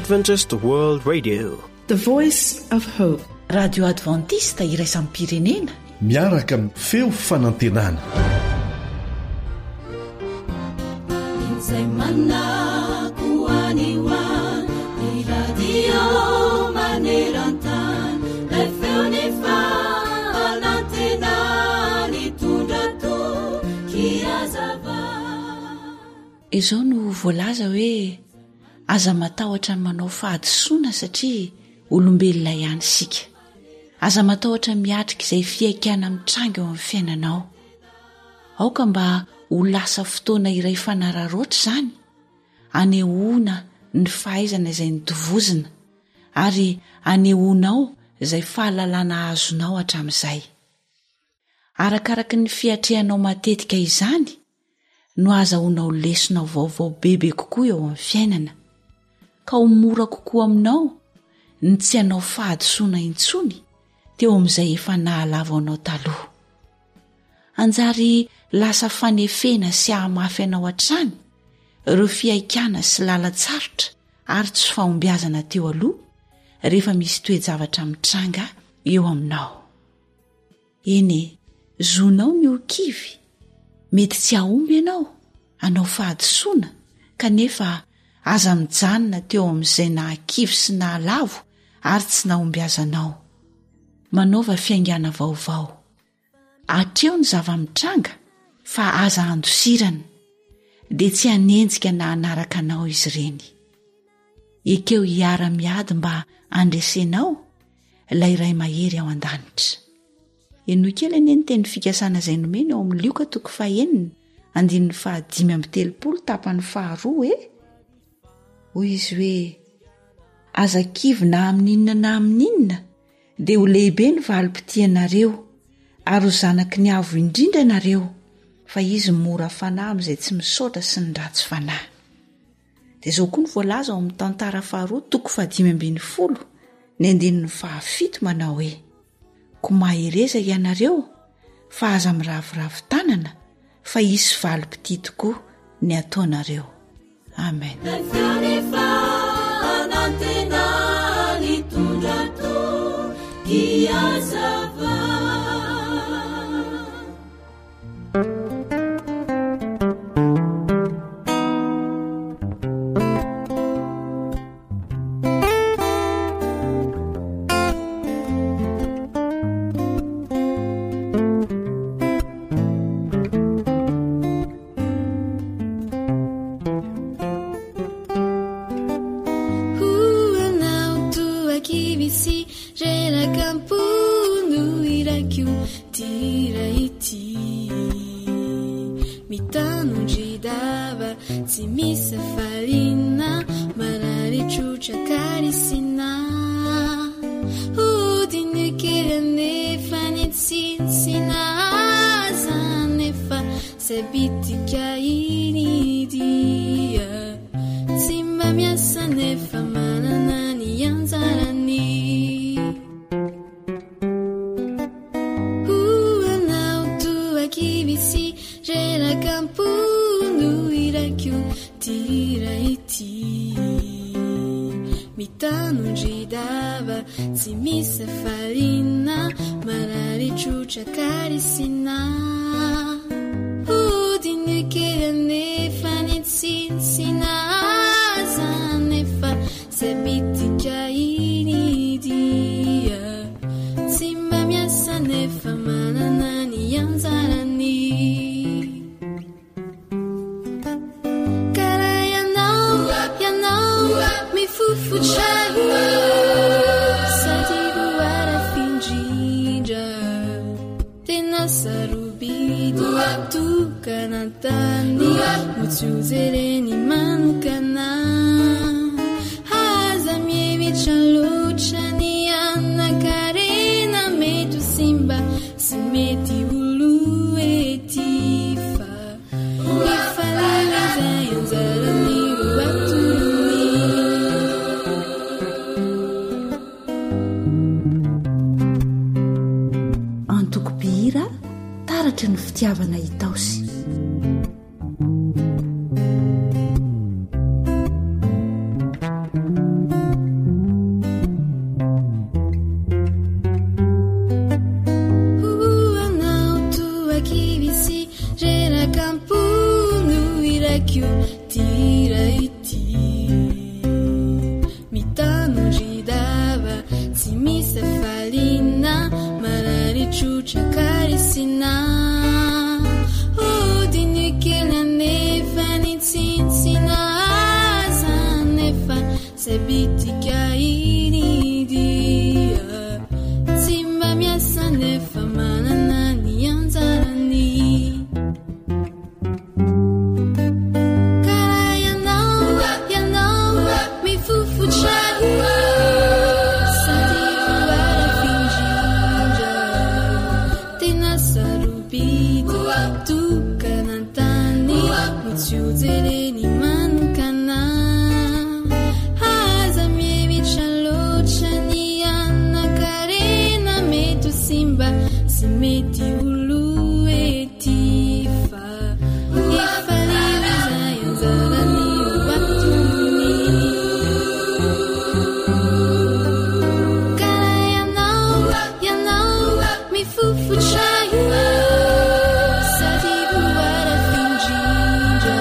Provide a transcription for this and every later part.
Adventist World Radio, the voice of hope. radio adventista iraisam pirenena miaraka amin'ny feo fanantenana. izao no voalaza hoe aza matahotra ny manao fahadisoana satria olombelona ihany sika. Aza matahotra miatrika izay fiaikana mitranga eo amin'ny fiainanao. Aoka mba ho lasa fotoana iray fanararoatra izany, anehoana ny fahaizana izay nitovozina ary anehoanao izay fahalalana azonao hatramin'izay. Arakaraka ny fiatrehanao matetika izany no azahoanao lesonao vaovao bebe kokoa eo amin'ny fiainana, ka ho mora kokoa aminao ny tsy hanao fahadisoana intsony teo amin'izay efa nahalava anao taloha. Anjary lasa fanefena sy hahamafy anao hatrany ireo fiaikana sy lalatsarotra ary tsy fahombiazana teo aloha rehefa misy toe-javatra mitranga eo aminao. Eny, zonao ny okivy, mety tsy hahomby ianao hanao fahadisoana kanefa aza mijanona teo amin'izay nahakivy sy nahalavo ary tsy nahombiazanao. Manaova fiaingana vaovao. Atreo ny zava-mitranga fa aza handosirana dia tsy hanenjika na hanaraka anao izy ireny. Ekeo hiara-miady mba handresenao ilay iray mahery ao an-danitra. Eno kely anie ny teny fikasana izay nomeny ao amin'ny Lioka 9:5-7 tapany 2 hoy izy hoe, aza kivy na amin'inona na amin'inona dia ho lehibe ny valim-pitianareo ary ho zanaky ny avo indrindra nareo, fa izy mora fanahy amin'izay tsy misaotra sy ny ratsy fanahy. Dia izao koa ny voalaza ao amin'ny tantara faharoa 5:10 ny 7 manao hoe, ko mahereza ianareo fa aza miravoravo tanana fa hisy valim-pity tokoa ny ataonareo. Amen. Antokopihira taratry ny fitiavana hitaosy. fekio tiraity mitanondridava tsy misy falina mararitrotra karisina odinikely anefa nitsintsina aza nefa sabitika inidia tsy mba miasa nefa manana ny anjarany kara yanao mifufutrany sady voara finjinja tena sarobidy tokanantany motsiojereny manokana aza mievitra loatra ny anakarena mety simba sy mety olo ety fa efa lirizay anjarany obatony kara yanao mifufutray sady voara finjinja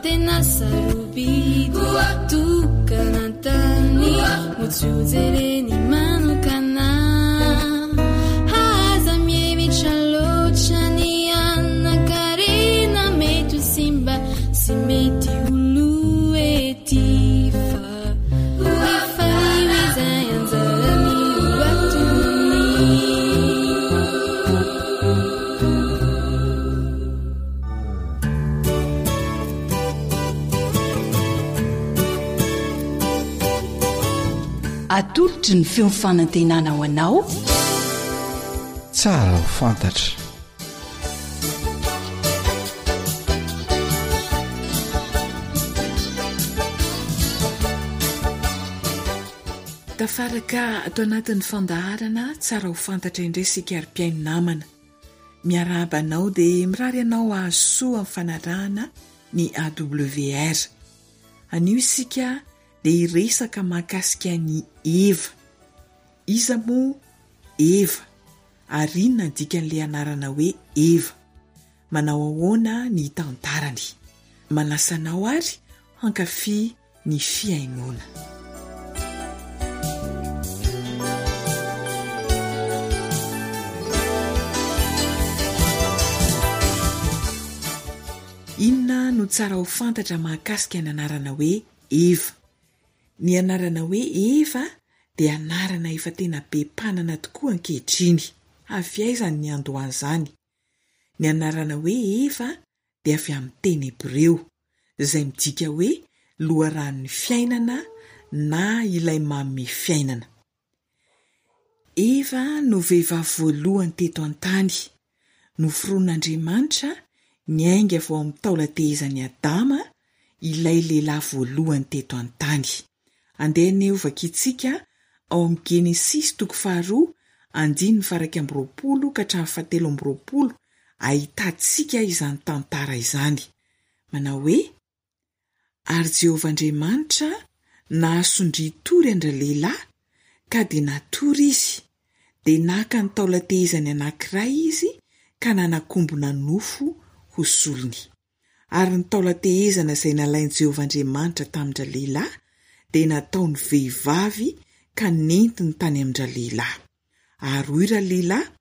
tena sarobidy tokanantany motsiojereny manokana aza mievitra loatra ny anakarena mety simba sy mety olo ety fa efa lirizay anjarany obatony atolotry ny feofanantenana ho anao tsara ho fantatra tafaraka ato anatin'ny fandaharana tsara ho fantatra indray sika ary-piaino namana miarabanao dia mirary ianao ahasoa amin'ny fanarahana ny AWR anio isika dia iresaka mahakasika ny Eva iza moa Eva ary inona ny dikan'ilay anarana hoe Eva manao ahoana ny tantarany manasanao ary hankafy ny fiainoana inona no tsara ho fantatra mahakasika ny anarana hoe Eva ny anarana hoe Eva dia anarana efa tena be mpanana tokoa ankehitriny avy aizany ny andohan'izany ny anarana hoe Eva dia avy amin'ny teny hebreo izay midika hoe loharan'ny fiainana na ilay manome fiainana Eva no vehivavy voalohany teto an-tany noforoan'Andriamanitra niainga vao amin'ny taolatehizan'i Adama ilay lehilahy voalohany teto an-tany andehana eo vakitsika ao amin'ny Genesis 2:1-20 ka hatramin'ny 7:20 ahitantsika izany tantara izany manao hoe ary Jehovah Andriamanitra nahasondry-tory andra-lehilahy ka dia natory izy dia naka ny taolatehizany anankiray izy ka nanakombona nofo ho solony ary ny taolatehizana izay nalainy Jehovah Andriamanitra tamindra-lehilahy dia nataony vehivavy ka nentiny tany amindra-lehilahy ary hoy ra-lehilahy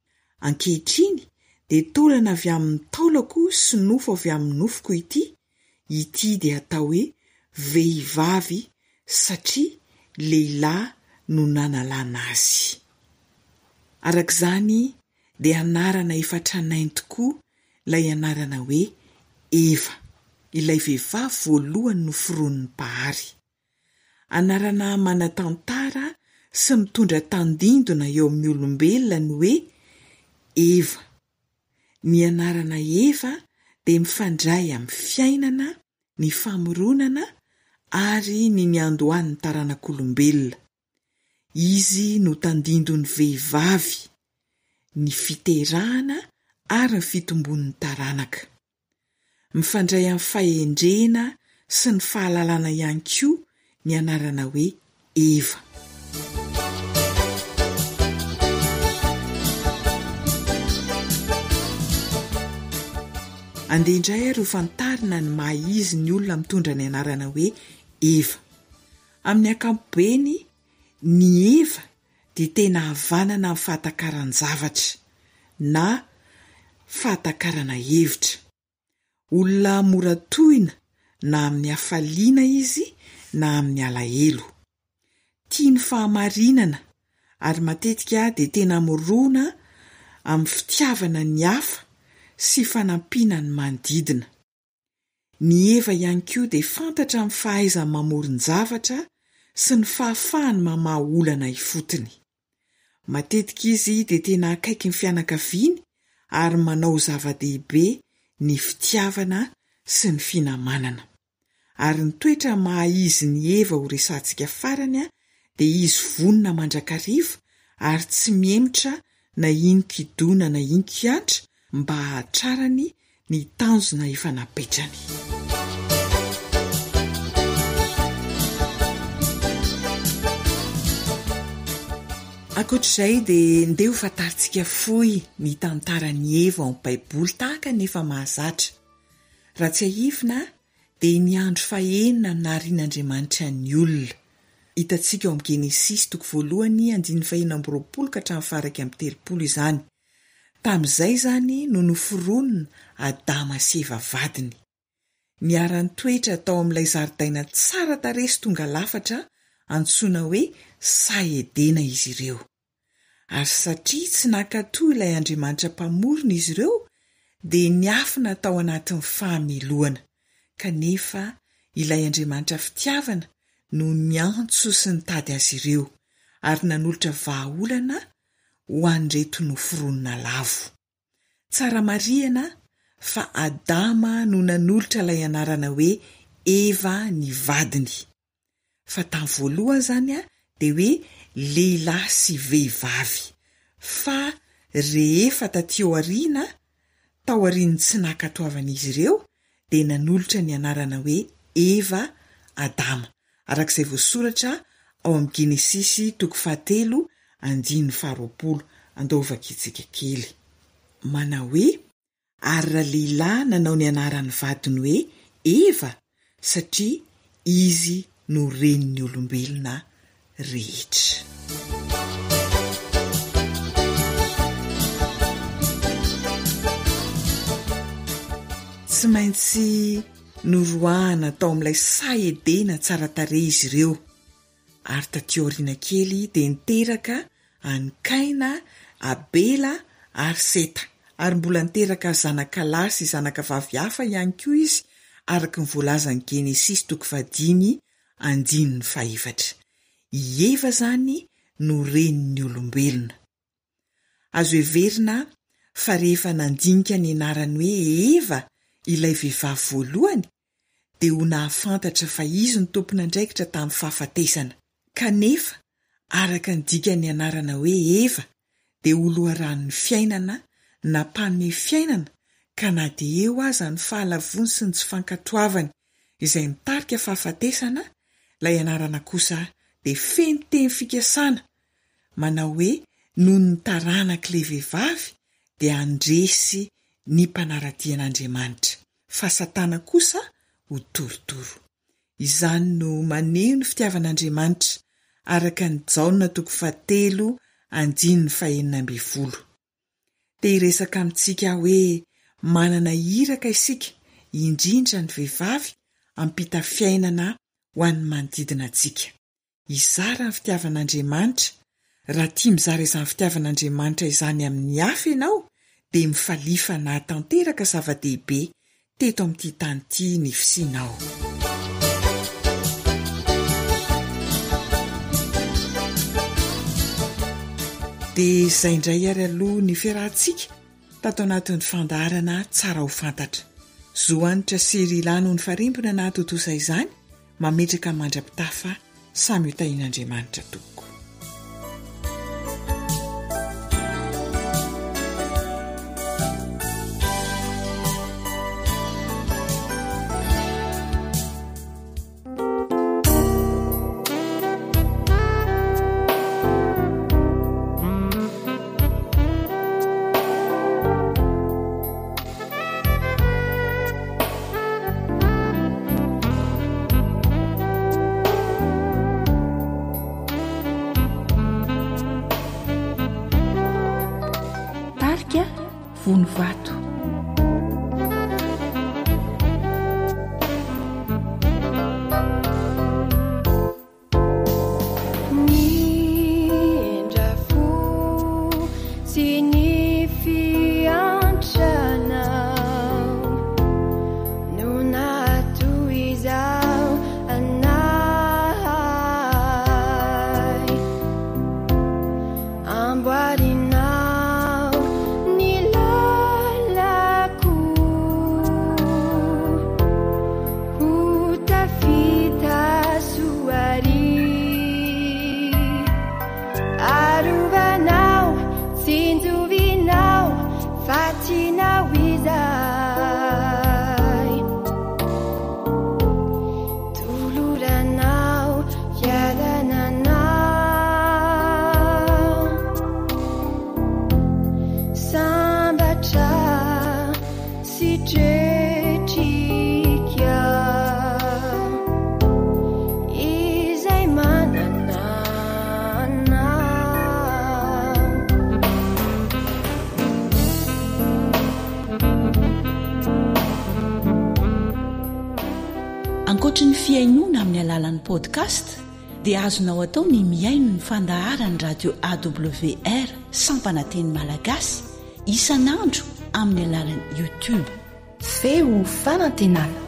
ankehitriny dia taolana avy amin'ny taolako sy nofo avy amin'ny nofoko ity dia atao hoe vehivavy satria lehilahy no nanalana azy arak'izany dia anarana efa tranainy tokoa ilay anarana hoe Eva ilay vehivavy voalohany noforoan'ny Bahary anarana manatantara sy mitondra tandindona eo amin'ny olombelona ny hoe Eva ny anarana Eva dia mifandray amin'ny fiainana ny famoronana ary ny andohan'ny taranak'olombelona izy no tandindon'ny vehivavy ny fiterahana ary ny fitombon'ny taranaka mifandray amin'ny fahendrena sy ny fahalalana ihany koa ny anarana hoe Eva andeha indray ary ho fantarina ny maha izy ny olona mitondra ny anarana hoe Eva. Amin'ny ankapobeny ny Eva dia tena havanana amin'ny fahatakarany-javatra na fahatakarana hevitra. Olona mora tohina na amin'ny hafaliana izy na amin'ny alahelo. Tia ny fahamarinana ary matetika dia tena morona amin'ny fitiavana ny hafa sy fanampiana ny manodidina. Ny Eva ihany koa dia fantatra amin'ny fahaizany mamoron-javatra sy ny fahafahany mamaha olana ifotony. Matetika izy dia tena akaiky ny fianakaviany ary manao zava-dehibe ny fitiavana sy ny finamanana. Ary ny toetra maha izy ny Eva ho resantsika farany dia izy vonona mandrakariva ary tsy miemotra na ino-kidona na ino-kiatra mba hahatrarany ny tanjona efa napetrany. Ankoatr'izay dia ndeha ho fantarintsika fohy ny tantaran'ny Eva ao amin'ny Baiboly tahaka nefa mahazatra. Raha tsy ahifina dia ny andro fahaenina no naharian'Andriamanitra ny olona. Hitantsika ao amin'ny Genesis 1:2-20 izany. Tamin'izay izany no noforonina Adama sy Eva vadiny. Niara-ny toetra tao amin'ilay zaridaina tsara tarehy sy tonga lafatra antsoina hoe Sahy Edena izy ireo. Ary satria tsy nankatoy ilay Andriamanitra mpamorona izy ireo, dia niafina tao anatin'ny fahameloana. Kanefa ilay Andriamanitra fitiavana no niantso sy nitady azy ireo, ary nanolotra vahaolana ho an'ireto noforonina lavo. Tsara marihana fa Adama no nanolotra ilay anarana hoe Eva ny vadiny. Fa tamin'ny voalohany izany dia hoe lehilahy sy vehivavy. Fa rehefa taty aoriana, tao aorian'ny tsy nankatoavan'izy ireo, dia nanolotra ny anarana hoe Eva Adama. Arak'izay voasoratra ao amin'ny Genesis 3:20. Andaovaka itsika kely. Manao hoe, ary raha lehilahy nanao ny anaran'ny vadiny hoe Eva, satria izy no renin'ny olombelona rehetra. Tsy maintsy noroahana tao amin'ilay Sahy Edena tsara tarehy izy ireo. Ary taty aoriana kely dia niteraka any Kaina, Abela ary Seta. Ary mbola niteraka zanaka lahy sy zanaka vavy hafa ihany koa izy, araka ny voalazan'ny Genesis 3:1-5. I Eva zany no renin'ny olombelona. Azo heverina fa rehefa nandinika ny anarany hoe Eva ilay vehivavy voalohany, dia ho nahafantatra fa izy ny tompon'andraikitra tamin'ny fahafatesana. Kanefa araka ny dikany anarana hoe Eva dia ho loharan'ny fiainana na mpanome fiainana, ka na dia eo aza ny fahalavony sy ny tsy fankatoavany izay nitarika fahafatesana, ilay anarana kosa dia feno teny fikasana manao hoe noho ny taranak'ilay vehivavy dia andresy ny mpanaradian'Andriamanitra, fa Satana kosa ho torotoro. Izany no maneho ny fitiavan'Andriamanitra araka ny Jaona 3:9-20. Dia hiresaka amintsika hoe manana iraka isika, indrindra ny vehivavy, ampita fiainana ho an'ny manodidina antsika. Izara ny fitiavan'Andriamanitra. Raha tia mizara izany fitiavan'Andriamanitra izany amin'ny hafa ianao, dia mifalifa na tanteraka zava-dehibe teto amin'ity tany ity ny fisianao. Dia izay indray ary aloha ny fiarahantsika tato anatin'ny fandaharana tsara ho fantatra. Zoanitra sy Rilano ny farimbona na totosa izany, mametraka mandrapitafa samy ho tahian'Andriamanitra toko. romantika vony vato. Ankoatra ny fiainoana amin'ny alalan'ny podcast dia azonao atao ny miaino ny fandaharany radio AWR Sampanateny Malagasy isan'andro amin'ny alalan'ny YouTube. Feo fanantenana.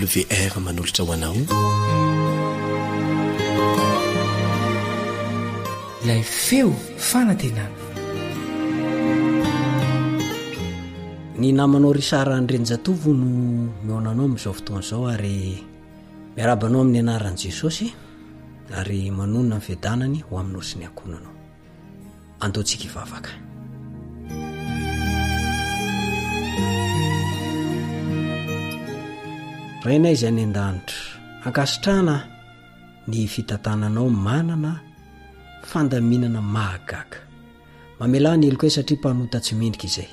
WR manolotra ho anao ilay feo fanantenana. Ny namanao Risara Andrenjatovo no mionanao amin'izao fotoana izao ary miarabanao amin'ny anaran'i Jesosy ary manonona ny fiadanany ho aminao sy ny ankonanao. Andaontsika hivavaka. Rainay izay any an-danitra, ankasitrana ny fitantananao manana fandaminana mahagaga. Mamela ny eloko satria mpanota tsy mendrika izay.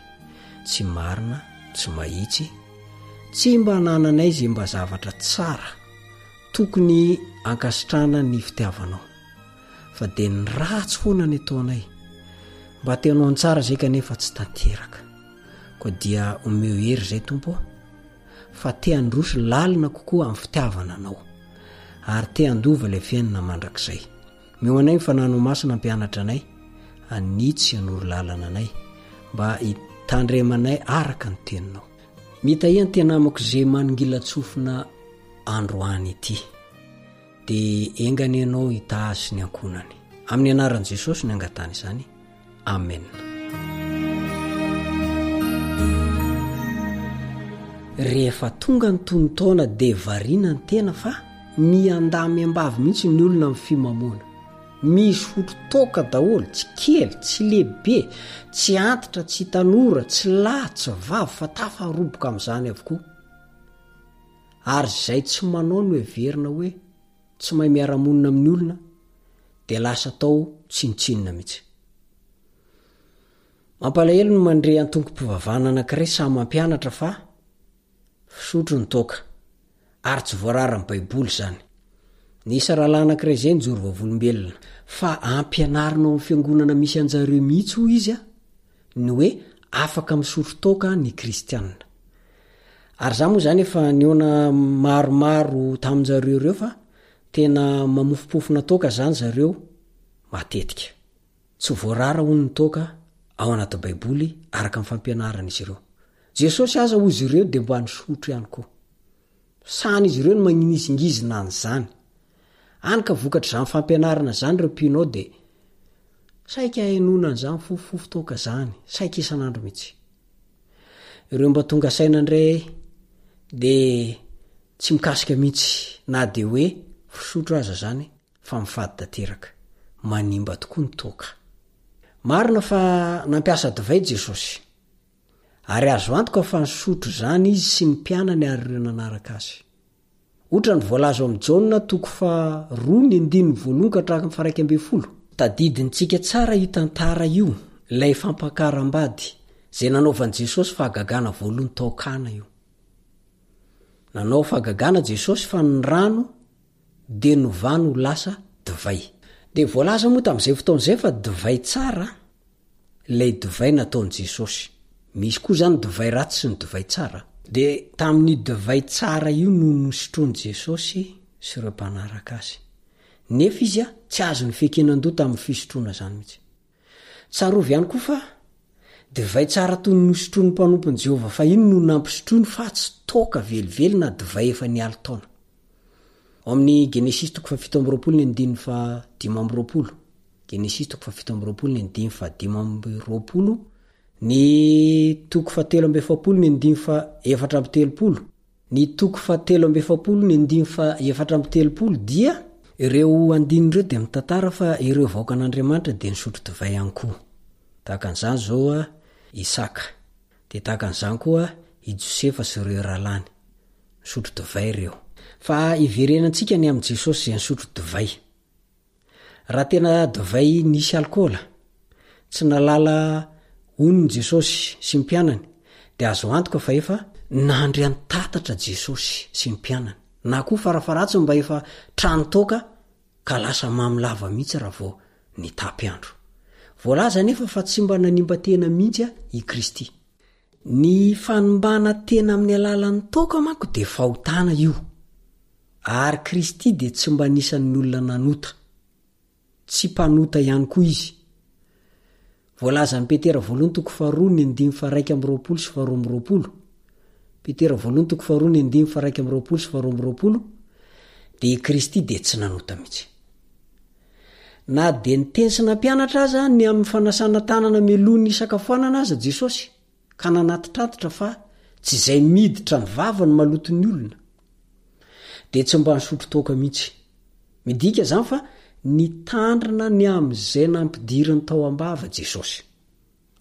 Tsy marina, tsy mahitsy, tsy mba nananay izay mba zavatra tsara tokony ankasitrana ny fitiavanao. Fa dia ny ratsy foana ny ataonay. Mba teanao ny tsara izay kanefa tsy tanteraka. Koa dia omeo hery izay tompo. Fa te androsy lalina kokoa amin'ny fitiavana anao. Ary te andova ilay fiainana mandrakizay. Meo anay ny fanano masina mpianatra anay. anitsy anoro lalana anay mba hitandremanay araka ny teninao. Mitahia ny tenamako izay manongilatsofina androany ity dia engany ianao hitahazy ny ankonany. Amin'ny anaran'i Jesosy ny angatany izany. Amen. Rehefa tonga ny tonotaona dia variana ny tena fa miandamy ambavy mihitsy ny olona amin'ny fimamoana. Misy fototoka daholo, tsy kely, tsy lehibe, tsy antitra, tsy tanora, tsy lahy, tsy vavy fa tafaroboka amin'izany avokoa. Ary izay tsy manao no heverina hoe tsy mahay miara-monina amin'ny olona dia lasa tao tsinitsinina mihitsy. Mampalahelo no mandre antonkom-pivavahana anankiray samy mampianatra fa fisotro ny toka ary tsy voarara ny baiboly izany. Nisy rahalahy anankiray izay nijory vavolombelona fa ampianarinao amin'ny fiangonana misy anjareo mihitsy ho izy ny hoe afaka misotro toka ny kristianina. Ary za moa zany efa niona maromaro tamin'jareo ireo fa tena mamofopofona toka zany zareo matetika. Tsy voarara hono ny toka ao anaty baiboly araka amin'ny fampianarana izy ireo. Jesosy aza ho izy ireo dia mba nisotro ihany koa. Sany izy ireo no magninizingizina an'izany. Anka vokatra izany fampianarana zany ireo mpianao dia saika hainona an'izany fofofofo toka zany, saika isan'andro mihitsy. Ireo mba tonga saina indray dia tsy mikasika mihitsy na dia hoe fisotro aza zany fa mifady tanteraka, manimba tokoa ny toka. Marina fa nampiasa divay Jesosy ary azo antoka fa nisotro zany izy sy ny mpianany ary ireo nanaraka azy. Ohatra ny voalaza ao amin'ny Jaona 2:2-11 tadidintsika tsara io tantara io, ilay fampakaram-bady izay nanaovan'i Jesosy fahagagana voalohany taokana io. Nanao fahagagana Jesosy fa ny rano dia novany ho lasa divay. Dia voalaza moa tamin'izay fotoan'izay fa divay tsara ilay divay nataon'i Jesosy. Misy koa zany divay ratsy sy ny divay tsara. Dia tamin'ny divay tsara io no nosotroan'i Jesosy sy ireo mpanaraka azy. Nefa izy tsy azo ny fekenan-doha tamin'ny fisotroana zany mihitsy. Tsarovy ihany koa fa divay tsara toy ny nosotroan'ny mpanompon'i Jehovah fa iny no nampisotroany fa tsy toka velively na divay efa nialy taona. Ao amin'ny Genesis 17:15-20, Genesis 17:15-20, ny 17:7-4, ny 17:7-4 dia ireo andinindreo dia mitantara fa ireo vahoakan'Andriamanitra dia nisotro divay ihany koa. Tahaka an'izany zao Isaka, dia tahaka an'izany koa i Josefa sy ireo rahalahy nisotro divay ireo. Fa iverenantsika ny amin'i Jesosy izay nisotro divay. Raha tena divay nisy alkôla, tsy nalala onony Jesosy sy mpianany, dia azo antoka fa efa nandry antatatra Jesosy sy mpianany. Na koa farafaratsy mba efa trano toka ka lasa mamilava mihitsy raha vao nitapy andro. Voalaza nefa fa tsy mba nanimba tena mihitsy i Kristy. Ny fanimbana tena amin'ny alalan'ny toka manko dia fahotana io. Ary Kristy dia tsy mba nisan'ny olona nanota, tsy mpanota ihany koa izy. Voalaza ny Petera 2:2-1-20, Petera 2:2-1-20, dia i Kristy dia tsy nanota mihitsy. Na dia niteny sy nampianatra aza ny amin'ny fanasana tanana melony isakafoanana aza Jesosy ka nanatitratitra fa tsy izay miditra ny vava ny maloto ny olona, dia tsy mba nisotro toka mihitsy. Midika zany fa nitandrina ny amin'izay nampidiriny tao ambava Jesosy.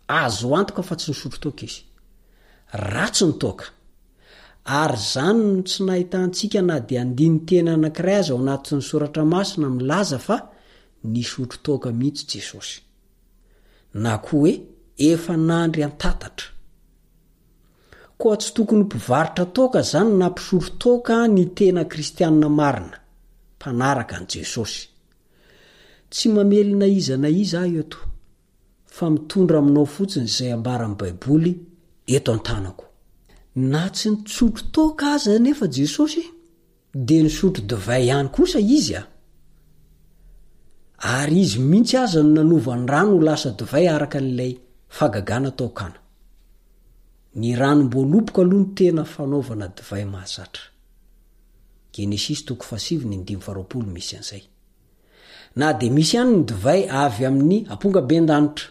Azo antoka fa tsy nisotro toka izy. Ratsy ny toka. Ary zany no tsy nahitantsika na dia andiny tena anankiray aza ao anatin'ny soratra masina milaza fa nisotro toka mihitsy Jesosy. Na koa hoe efa nandry antatatra. Koa tsy tokony mpivarotra toka zany na mpisotro toka ny tena kristianina marina, mpanaraka an' Jesosy. Tsy mamelona iza na iza aho eto, fa mitondra aminao fotsiny izay ambaran'ny baiboly eto an-tanako. Na tsy nitsotro toka aza nefa Jesosy dia nisotro divay ihany kosa izy ary izy mihitsy aza no nanovany rano ho lasa divay araka n'ilay fagagana taokana. Ny ranom-boaloboka aloha no tena fanaovana divay mahazatra. Genesis 7:20 misy an'izay. Na dia misy ihany ny divay avy amin'ny amponga ben-danitra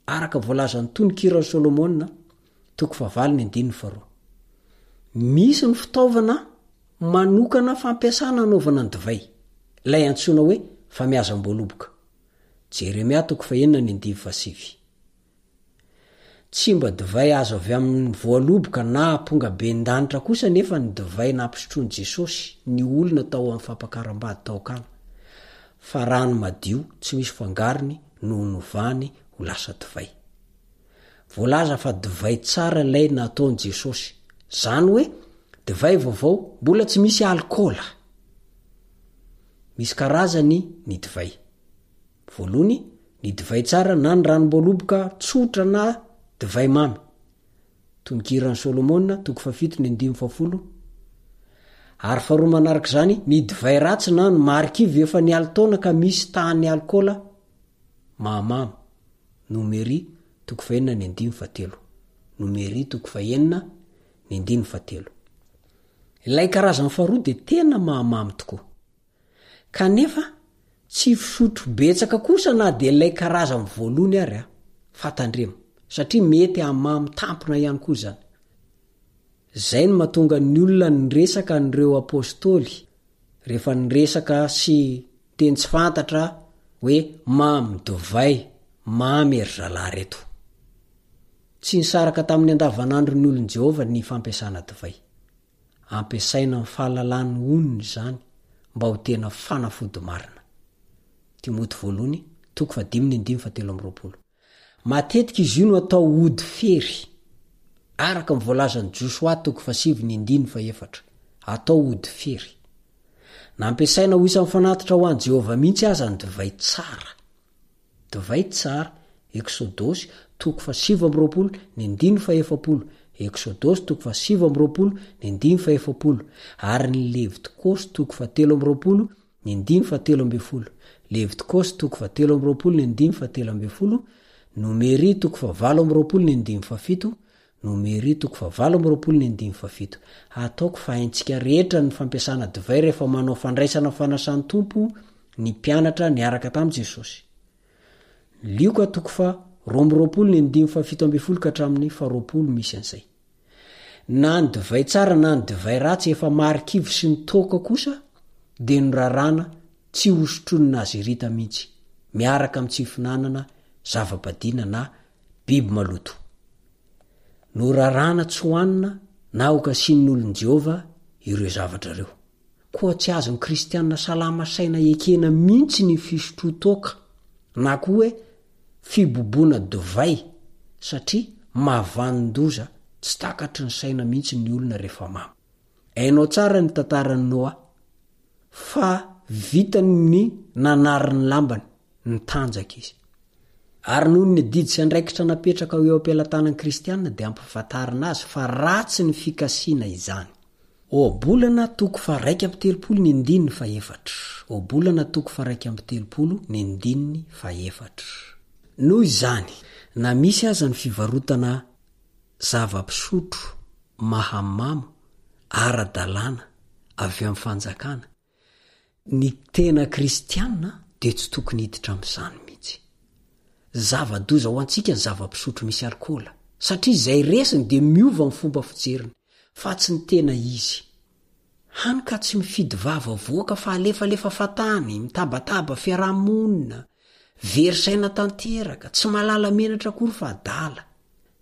araka voalazany toy ny kiran'i Solomona 7:20. Misy ny fitaovana manokana fampiasana anaovana ny divay, ilay antsoina hoe famiazam-boaloboka. Jeremia 9:7. Tsy mba divay azo avy amin'ny voaloboka na amponga ben-danitra kosa nefa ny divay nampisotroany Jesosy ny olona tao amin'ny fampakaram-bady taokana. Fa rano madio tsy misy fangarony no novany ho lasa divay. Voalaza fa divay tsara ilay nataony Jesosy, zany hoe divay vaovao mbola tsy misy alkôla. Misy karazany ny divay. Voalohany, ny divay tsara na ny ranom-boaloboka tsotra na divay mamy. Toy ny kiran'i Solomona 7:20. Ary faharoa manaraka izany, ny divay ratsy na ny marikivy efa nialy taona ka misy tahany alkôla mahamamy. Nomery 4:9-7. Nomery 4:9-7. Ilay karazany faharoa dia tena mahamamy tokoa. Kanefa tsy fisotro betsaka kosa na dia ilay karazany voalohany ary fatandremo, satria mety hamamy tampona ihany koa zany. Zay no mahatonga ny olona niresaka n'ireo apôstôly rehefa niresaka sy teny tsy fantatra hoe mamy divay, mamy ery zalahy reto. Tsy nisaraka tamin'ny andavanandro ny olon Jehova ny fampiasana divay. Ampiasaina ny fahalalany onony zany mba ho tena fanafody marina. Timoty 2:5-7. Matetika izy io no atao ody fery araka ny voalazan'ny Joshua 7:7. Atao ody fery. Nampiasaina ho isan'ny fanatitra ho an'i Jehova mihitsy aza ny divay tsara. Divay tsara, Exodus 7:20-7. Exodus 7:20-7. Ary ny Levitikos 7:20-7. Levitikos 7:20-7. Nomery 4:20-7. Nomery 4:20-7. Ataoko fa haintsika rehetra ny fampiasana divay rehefa manao fandraisana fanasan'ny tompo ny mpianatra niaraka tamin'i Jesosy. Lioka 2:20-7 ka hatramin'ny 20 misy an'izay. Na ny divay tsara na ny divay ratsy efa marikivy sy ny toka kosa dia norarana tsy hosotrony nazirita mihitsy, miaraka amin'ny tsy finanana zava-badiana na biby maloto. Norarana tsy hoanina na okasian'ny olon Jehova ireo zavatra ireo. Koa tsy azony kristianina salama saina ekena mihitsy ny fisotro-toka na koa hoe fiboboana divay, satria mahavanondoza tsy takatry ny saina mihitsy ny olona rehefa mamy. Ainao tsara ny tantaran'ny Noa, fa vitany ny nanariny lambany ny tanjaka izy. Ary noho ny didy sy andraikitra napetraka eo am-pialatanan'ny kristianina dia ampahafantarina azy fa ratsy ny fikasiana izany. Obolana 1:3-4. Obolana 1:3-4. Noho izany, na misy aza ny fivarotana zava-pisotro mahamamo ara-dalàna avy amin'ny fanjakana, ny tena kristianina dia tsy tokony hiditra amin'izany mihitsy. Zava-doza ho antsika ny zava-pisotro misy alkôla, satria izay resiny dia miova amin'ny fomba fijeriny, fa tsy ny tena izy. Hany ka tsy mifidy vava voaka fa alefalefa fatany, mitabataba fiarahamonina, very saina tanteraka, tsy malala menatra akory fa adala.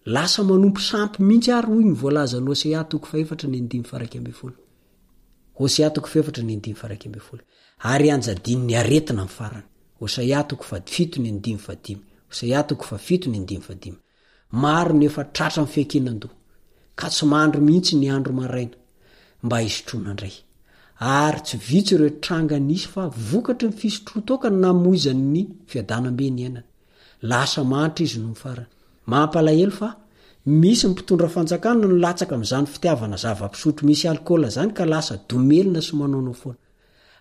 Lasa manompo sampy mihitsy ary hoy ny voalaza ny Hosea 4:9-12. Hosea 4:9-12. Ary anjadiny ny aretina amin'ny farany. Hosea 4:7-5. Hosea 4:7-5. Maro ny efa tratra amin'ny fiankinan-doha, ka tsy mandro mihitsy ny andro maraina mba hisotroana indray. Ary tsy vitsy ireo tranga nisy fa vokatry ny fisotro-toka no namoizany ny fiadanam-be ny ainana. Lasa manitra izy no mifarana. Mampalahelo fa misy ny mpitondra fanjakana no latsaka amin'izany fitiavana zava-pisotro misy alkôla zany ka lasa domelina sy manaonao foana.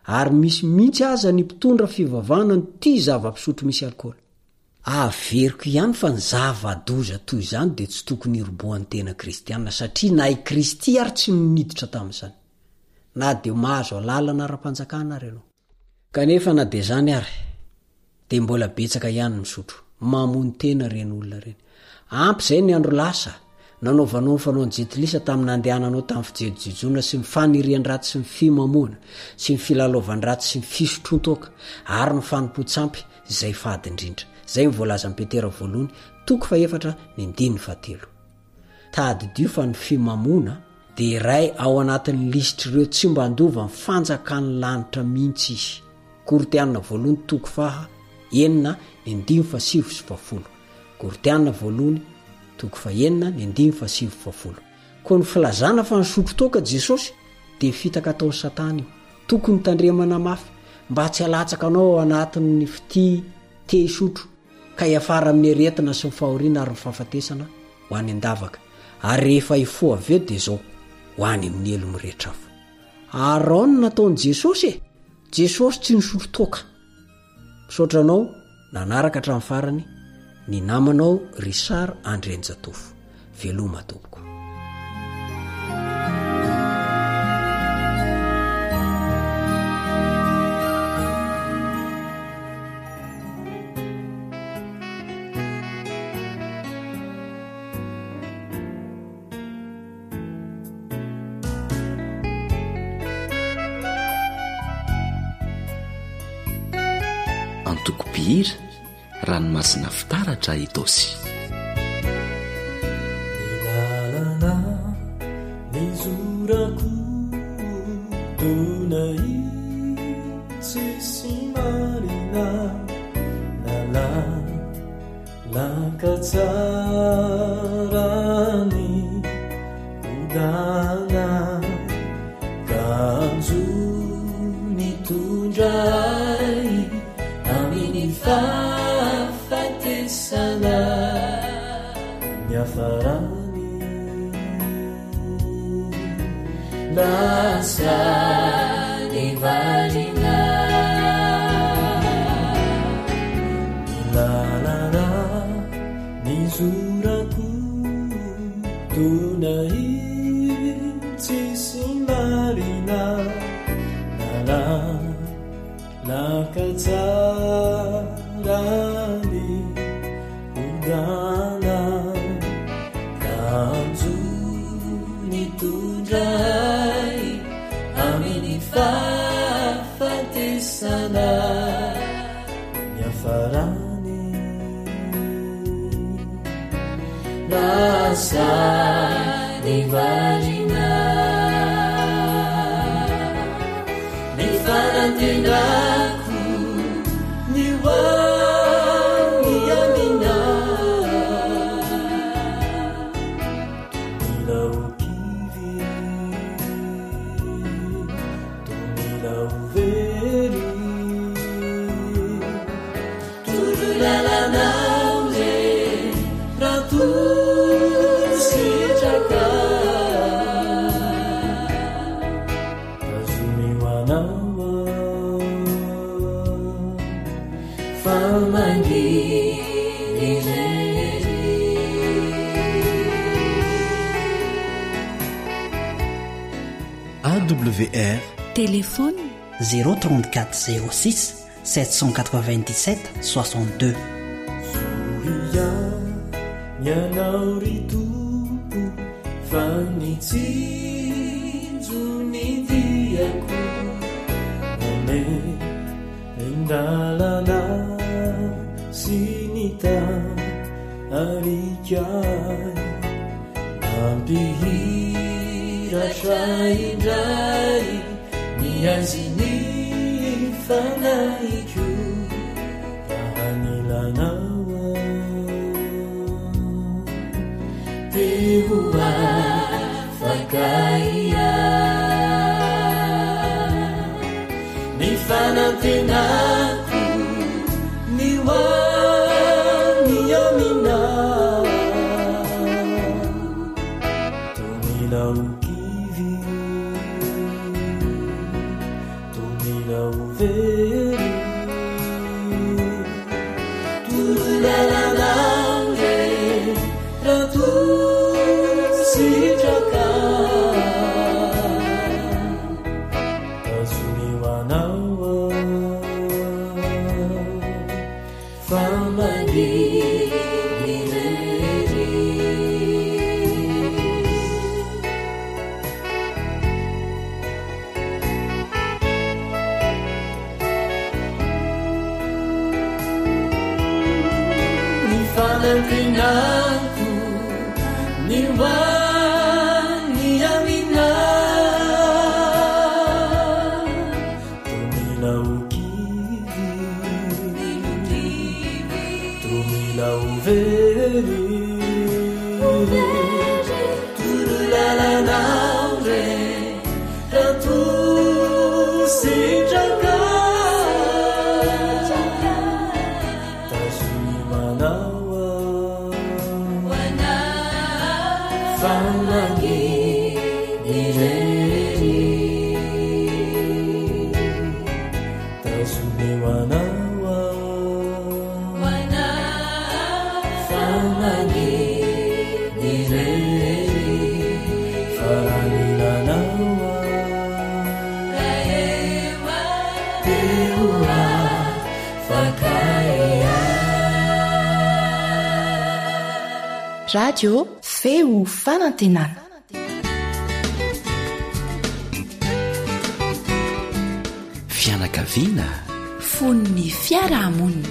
ary misy mihitsy aza ny mpitondra fivavahana ny ty zava-pisotro misy alkôly. Averiko ihany fa ny zava-doza toy izany dia tsy tokony iroboan'ny tena kristianina satria na i Kristy ary tsy niditra tamin'izany. Na dia mahazo alalana ara-panjakana ary ianao. Kanefa na dia zany ary dia mbola betsaka ihany misotro, mamony tena reny olona reny. Ampy izay ny andro lasa nanaovanao ny fanao ny jetilisa tamin'ny nandehananao tamin'ny fijejojejoana sy ny fanirian-dratsy sy ny fimamoana sy ny filalaovan-dratsy sy ny fisotron-toaka ary ny fanompo-tsampy izay fady indrindra. Zay mivolaza ny Petera voalohany 4:7. Tadidio fa ny fimamoana dia iray ao anatin'ny lisitr'ireo tsy mba andova ny fanjakan'ny lanitra mihitsy izy. Koritianina voalohany 9:9-7. Koritianina voalohany 9:9-7. Koa ny filazana fa nisotro toaka Jesosy dia fitaka ataon'ny Satana io. Tokony tandremana mafy mba tsy halatsaka anao anatin'ny fity te isotro ka hiafara amin'ny aretina sy ny fahoriana ary ny fahafatesana ho any an-davaka. Ary rehefa ifo avy eo dia izao ho any amin'ny elo mirehetra afo. Araona nataon'i Jesosy e! Jesosy tsy nisotro toaka. Misaotranao nanaraka hatramin'ny farany ny namanao Richard André Njatofo. Veloma tompoko. Antokopihira ranomasina fitaratra itosy. Lalana nizorako tunai tsisy marina nala lakatsarany udana kanjo nitondray aminy fafatesana miafarany lasa nivalina nilalana nizorako tunai tsisy marina nala lakatsarany udana kanjo nitondray aminy fafatesana miafarany lasa nivalina nifanantenako niwani amina nilaukiri tunilauveri turulalanaule ratu sitraka tazumiwanawa AWR téléphone 034 06 797 62. Suria nyanauritumpu fanitsinjunidiaku nane indalana sinita arikai ampihiratraindrai niazini fanaiku rahanilanawa tehua fakaia nifanantenaku niwani amina tunilaukiri tunila Fanantenako ni wani amina Tumila ukivi Tumila uveri Turulala naure Ratu sinjaka Tazuni manau radio feo fanantenana fianakaviana fon'ny fiarahamonina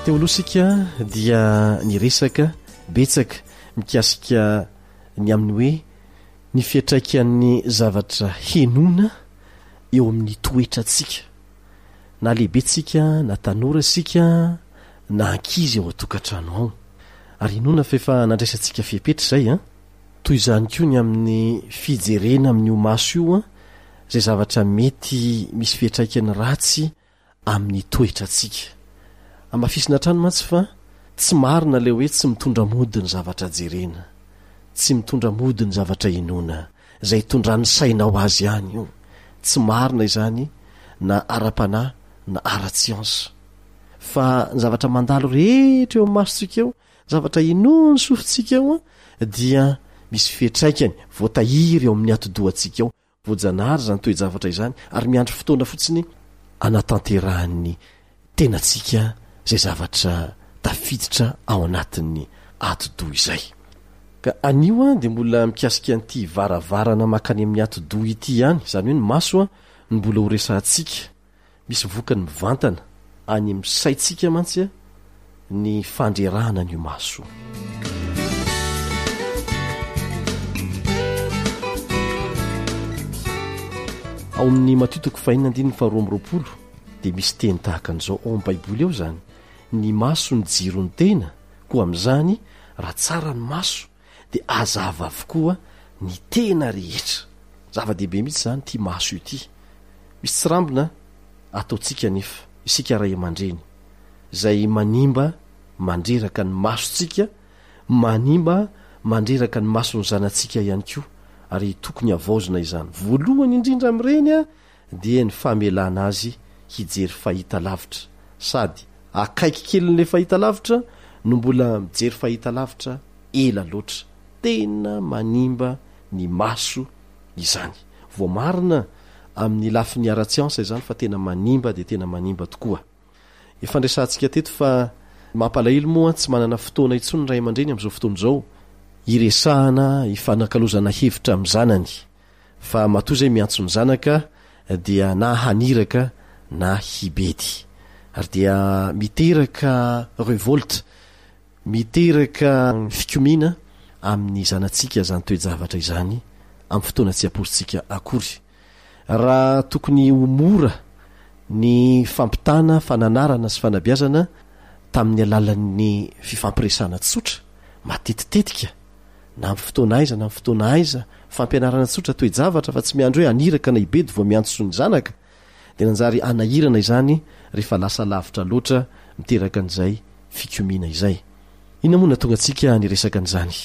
teo aloha sika dia niresaka betsaka mikasika ny amin'ny hoe ny fiatraikan'ny zavatra henona eo amin'ny toetra tsika na lehibetsika na tanora sika na ankizy eo atokantrano ao ary henona fefa nandraisantsika fiapetra zay a toy izany koa ny amin'ny fijerena amin'io maso io a zay zavatra mety misy fiatraikany ratsy amin'ny toetra tsika amafisina trano mantsy fa tsy marina le hoe tsy mitondra mody ny zavatra jerena tsy mitondra mody ny zavatra henona zay tondrany sainao azy ihany io tsy marina izany na ara-panahy na ara-tsiansa fa ny zavatra mandalo rehetra eo amin'ny masontsika eo zavatra henona ny sofintsika eo a dia misy fiatraikany voatahiry eo amin'ny atodohantsika eo voajanary zany toe-javatra izany ary miandry fotoana fotsiny anatanterahany tenatsika zay zavatra tafiditra ao anatin'ny atodo izay ka anio a de mbola mikasika an'ity varavarana makany amin'ny atodo ity ihany zany hoe ny maso a ny mbola ho resantsika misy vokany mivantana any amin'ny saitsika mantsy a ny fandrerahana an'io maso ao amin'ny matitoko fahina andiny faharoamroapolo de misy teny tahaka an'izao ao amin'ny baiboly eo zany ny maso ny jiro ny tena koa amin'izany raha tsara ny maso de azava avokoa ny tena rehetra zava-dehibe mihitsy zany ty maso ity misy tsirambina ataontsika nefa isika ray aman-dreny zay manimba mandreraka ny masontsika manimba mandreraka ny maso ny zanantsika ihany koa ary tokony avaozina izany voalohany indrindra amin'ireny a dia ny famelana azy hijery fahita lavitra sady akaiky kelin'le fahita lavitra no mbola mijery fahita lavitra ela loatra tena manimba ny maso izany voamarina amin'ny lafi ny ara-tsiansa izany fa tena manimba de tena manimba tokoa efa ndraisantsika teto fa mampalahelo moa tsy manana fotoana itsony ray aman-dreny amin'izao fotoana izao iresahana ifanakalozana hevitra amin'ny zanany fa matoa zay miantso ny zanaka dia na haniraka na hibedy ary dia miteraka revolte miteraka fikomina amin'ny zanantsika zany toe-javatra izany amin'ny fotoana tsy aposintsika akory raha tokony homora ny fampitana fananarana sy fanabiazana tamin'ny alalan'ny fifampiresana tsotra matetitetika na amin'ny fotoana aiza na amin'ny fotoana aiza fampianarana tsotra toe-javatra fa tsy miandro hoe aniraka na ibedy vao miantso ny zanaka de nanjary anahirana izany rehefa lasa lavitra loatra miteraka an'izay fikomina izay ina moa na tonga antsika niresaka an'izany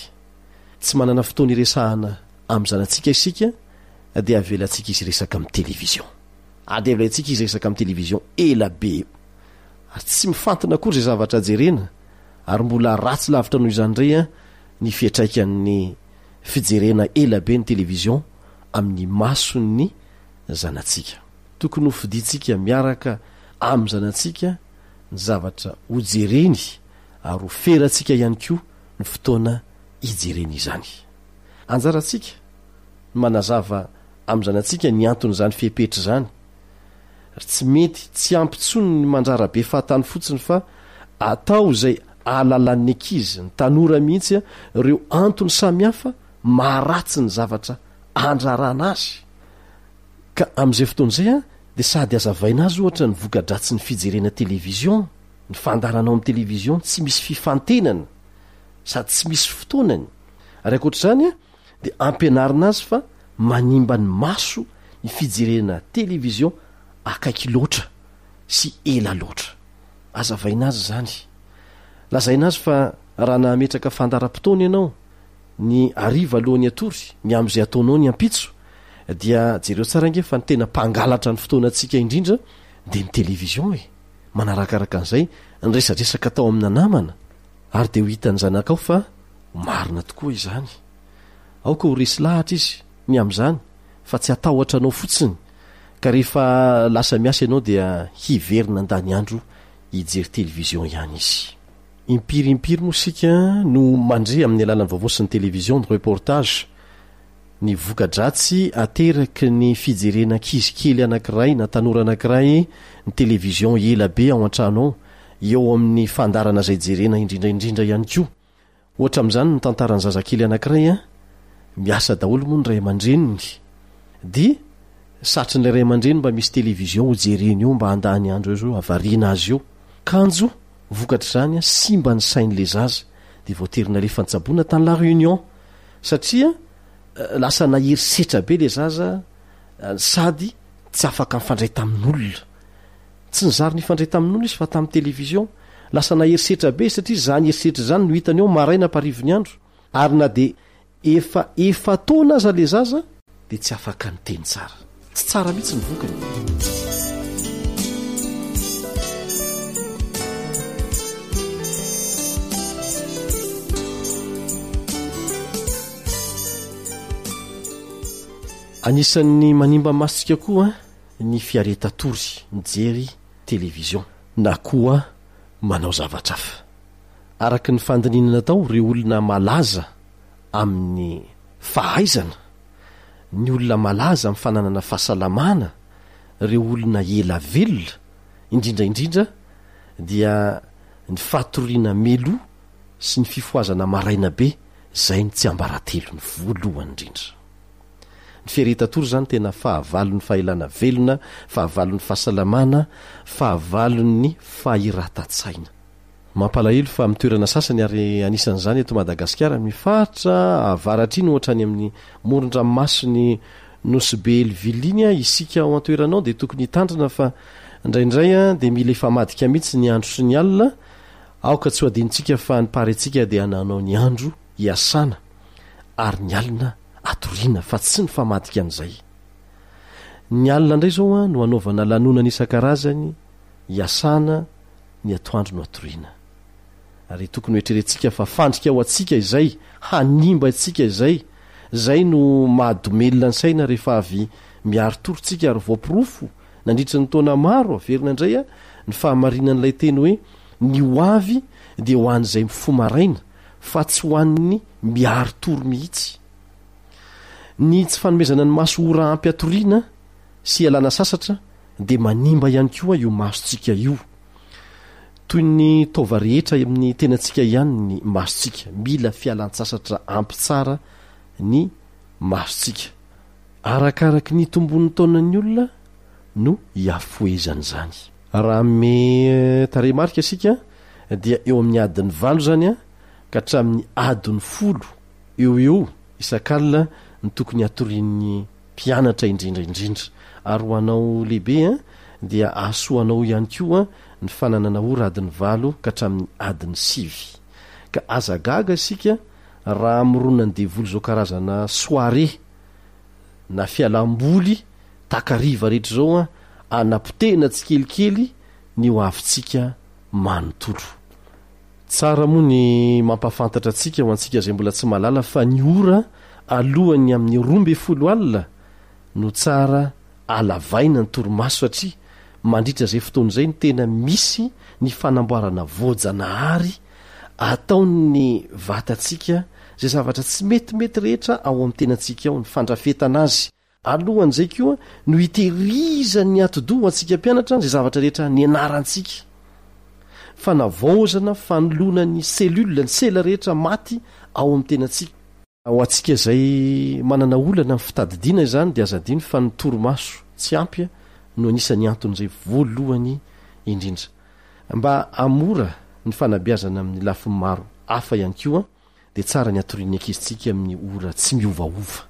tsy manana fotoana iresahana amin'ny zanantsika isika de avelantsika izy resaka amin'ny televizion ady avelantsika izy resaka amin'ny televizion ela be ary tsy mifantona kory zay zavatra jerena ary mbola ratsy lavitra noho izany ndray a ny fiatraikan'ny fijerena ela be ny televizion amin'ny mason'ny zanatsika. Tokony ho fiditsika miaraka amin'ny zanatsika ny zavatra hojereny ary ho feratsika ihany koa ny fotoana hijereny izany. Anjaratsika manazava amin'ny zanatsika ny anton'izany fepetra zany. Tsy mety tsy ampitsony ny manjarabe fahatany fotsiny fa atao zay alalan'ny ankizy ny tanora mihitsy ireo antony samihafa maharatsy ny zavatra andrarana azy. Ka amin'izay fotoan'izay a dia sady azavaina azy ohatra ny voka-dratsy ny fijerena televizion, ny fandaranao amin'ny televizion tsy misy fifantenana sady tsy misy fotoanany. Ary ankoatr'izany a dia ampianarina azy fa manimba ny maso ny fijerena televizion akaiky loatra sy ela loatra. Azavaina azy zany. Lazaina azy fa raha nametraka fandaram-potoana ianao ny ariva alohan'ny atory ny amin'izay ataonao ny ampitso dia jereo tsara ange fa ny tena mpangalatra ny fotoanantsika indrindra dia ny televizion manarakaraka an'izay ny resadresaka tao amina namana ary dia ho hitany zanakao fa marina tokoa izany. Aoka ho resy lahatra izy ny amin'izany fa tsy atahotra anao fotsiny ka rehefa lasa miasa ianao dia hiverina andany andro hijery televizion ihany izy. Impirimpiry moa sika no mandre amin'ny alalan'ny vaovao sy ny televizion de reportage ny voka-dratsy ateraky ny fijerena kizikely anankiray na tanora anankiray ny televizion ela be ao an-trano ao eo amin'ny fandarana izay jerena indrindraindrindra ihany koa. Ohatra amin'izany ny tantaran'ny zazakely anankiray a miasa daholo moa ny ray aman-dreniny dia satrin'ilay ray aman-dreny mba misy televizion ho jereny eo mba handany andro eo avariana azy eo. Kanjo vokatra izany a simba ny sain'le zaza dia voaterina lefa nitsaboana tany la réunion satria lasa naherisetra be le zaza sady tsy afaka mifandray tamin'olona. Tsy nizary ny fandray tamin'olona izy fa tamin'ny televizion lasa naherisetra be satria zany herisetra zany no hitany eo maraina parivony andro ary na dia efa taona aza le zaza dia tsy afaka niteny tsara. Tsy tsara mihitsy ny vokany. Anisan'ny manimba masitsika koa ny fiareta-tory mijery televizion na koa manao zavatra hafa. Araky ny fandininana tao ireo olona malaza amin'ny fahaizana, ny olona malaza amin'ny fananana fahasalamana, ireo olona ela velona indrindraindrindra dia ny fatoriana melo sy ny fifoazana maraina be zay ny tsy ambaratelo ny voalohany indrindra. Ny fiareta-tory zany tena fahavalon'ny fahaelana velona, fahavalon'ny fahasalamana, fahavalon'ny fahiratan-tsaina. Mampalahelo fa mitoerana sasany ary anisan'izany eto Madagasikara mifaritra avaratriny ohatra any amin'ny moron-dranomasiny Nosy Belville isika ao an-toeranao dia tokony hitandrina fa indraindray a dia mila ifamadika mihitsy ny andro sy ny alina aoka tsy ho adinitsika fa ny parentsika dia hananao ny andro hiasana ary ny alina atoriana fa tsy ny famadika an'izay. Ny alina indray zao a no hanaovana lanonana isan-karazany hiasana ny atoandro no atoriana ary tokony hoetrerentsika fa fandrika ao atsika izay hanimba atsika izay no mahadomelona ny saina rehefa avy miaro torontsika ary voampirofo nandritra ny taona maro averina indray a ny fahamarinan'ilay teny hoe ny ho avy dia ho an'izay mifo maraina fa tsy ho an'ny miaro toro mihitsy. Ny tsy fanomezana ny maso ora ampy atoriana sy alana sasatra dia manimba ihany koa io masontsika io. Toy ny taova rehetra amin'ny tenantsika ihany ny masontsika, mila fialan-tsasatra ampy tsara ny masontsika. Arakaraky ny tombon'ny taonan'ny olona no hiafoezany zany. Raha me tarehimarika sika dia eo amin'ny adiny 8 zany a ka hatramin'ny adiny 10 eo isan-kalina ny tokony atorian'ny mpianatra indrindraindrindra ary ho anao lehibe a dia asoanao ihany koa ny fananana ora adiny 8 ka hatramin'ny adiny 9 ka azagaga sika raha mironany devoly zao karazana soare na fialamboly takariva rehetra zao a anapotena tsy kelikely ny ho avitsika manontolo. Tsara moa ny mampafantatra antsika ho antsika izay mbola tsy mahalala fa ny ora alohany amin'ny 12 alina no tsara alavaina ny torimaso satria mandritra izay fotoana izay ny tena misy ny fanamboarana voajanahary ataony vatantsika izay zavatra tsy metimety rehetra ao amin'ny tenantsika ao ny fandrafetana azy. Alohan'izay koa no hitehirizany atidoha antsika mpianatra izay zavatra rehetra ny anarantsika. Fanavaozana fanoloana ny selula ny sela rehetra maty ao amin'ny tenantsika. Ao antsika izay manana olana amin'ny fitadidiana izany dia azadiny fa ny torimaso tsy ampy no anisan'ny anton'izay voalohany indrindra. Mba amora ny fanabeazana amin'ny lafiny maro hafa ihany koa dia tsara ny atorian'ny ankizitsika amin'ny ora tsy miovaova.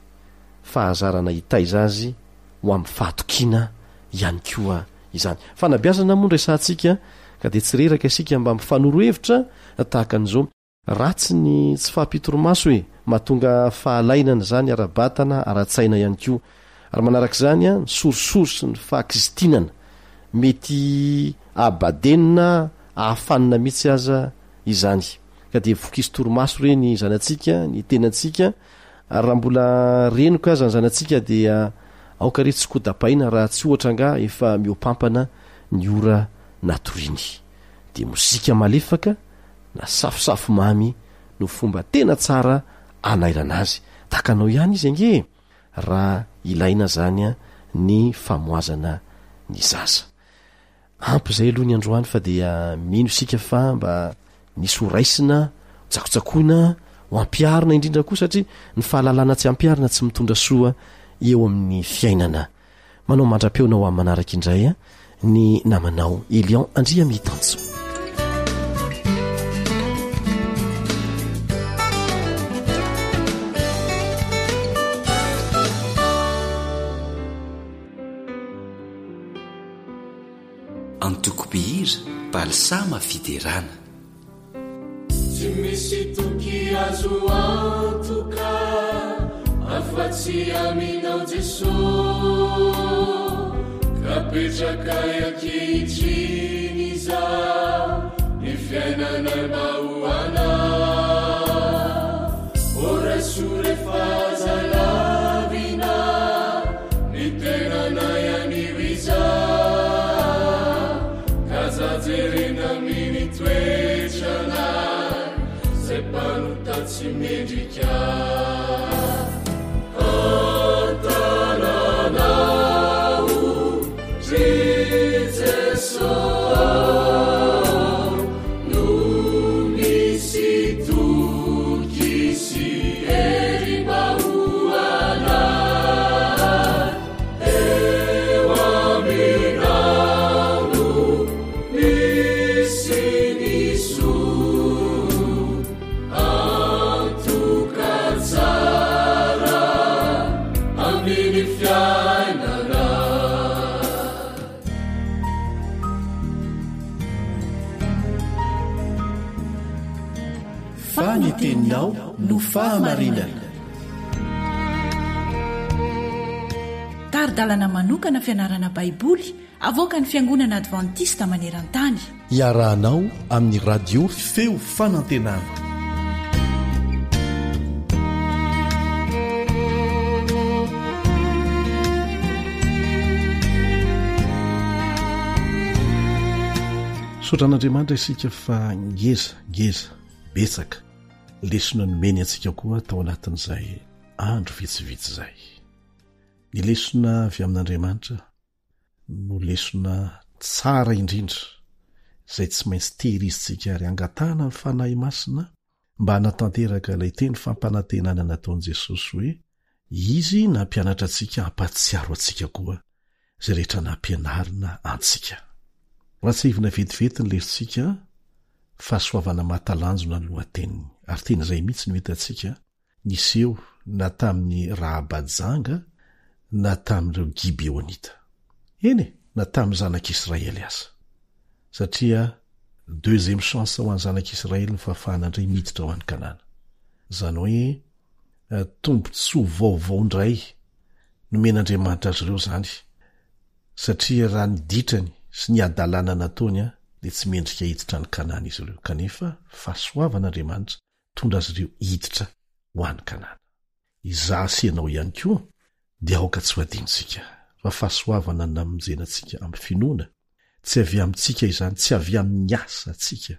Fahazarana hitaiza azy ho amin'ny fahatokiana ihany koa izany. Fanabeazana moa resantsika ka dia tsy reraka isika mba mifanorohevitra tahaka an'izao. Ratsy ny tsy fahampitoromaso mahatonga fahalainana zany ara-batana ara-tsaina ihany koa. Ary manaraka izany ny sorisory ny fahakizitinana mety abadenina ahafanina mihitsy aza izany. Ka dia vokisy torimaso reny zanantsika ny tenantsika. Ary raha mbola reniko aza ny zanantsika dia aoka re tsy kodapaina raha tsy ohatra nga efa miopampana ny ora natoriany. Dia mozika malefaka na safosafo mamy no fomba tena tsara anairana azy. Takanao ihany izy ange raha ilaina zany ny famoazana ny zaza. Ampy izay aloha ny androany fa dia mino isika fa mba nisy horaisina tsakotsakoina ho ampiarina indrindra koa satria ny fahalalana tsy ampiarina tsy mitondra soa eo amin'ny fiainana. Manao mandra-peona ho amin'ny manaraka indray ny namanao Elion Andria Mitanso. Antokopihira balsama fiderana. Tsy misy toky azo antoka afa-tsy aminao Jesosy, kapetraka ankehitriny izaho ny fiainanay mahoana. Orasore fahazalavina ny tenanay anio izaho, kazajerena miny toetranay zay mpanotatsy mendrika. Antananao Jesosy no misy toky sy hery mahoana eo aminao no misy ny soa antoka tsara amin'ny fiainana. Faniteninao no fahamarinana. Taridalana manokana fianarana baiboly avoaka ny Fiangonana Adventista maneran-tany. Iarahanao amin'ny radio feo fanantenana. Sotran'Andriamanitra isika fa ngeza betsaka lesona nomeny antsika koa tao anatin'izay andro vitsivitsy izay. Ny lesona avy amin'Andriamanitra no lesona tsara indrindra izay tsy maintsy tehirizitsika ary angatahana ny fanahy masina mba hanatanteraka ilay teny fampanantenana nataon'i Jesosy hoe izy nampianatra antsika hampatsiaro antsika koa izay rehetra nampianarina antsika. Raha tsy hivina vetivety ny lesontsika fahasoavana mahatalanjona ny lohateniny ary teny izay mihitsy no hitantsika niseho na tamin'ny Rahabajanga na tamin'ireo Gibeonita. Eny na tamin'ny zanak'Israely aza. Satria deuxième chance ho an'ny zanak'Israely ny fahafahana indray miditra ho an'ny Kanana. Zany hoe tombontsoa vaovao indray no men'Andriamanitra azy ireo zany. Satria raha niditrany sy ny adalana nataony dia tsy mendrika hiditra ny Kanana izy ireo, kanefa fahasoavan'Andriamanitra tondra azy ireo hiditra ho any Kanana. Izasenao ihany koa dia aoka tsy ho adinontsika fa fahasoavana namonjenantsika amin'ny finoana, tsy avy amintsika izany, tsy avy amin'ny asa atsika,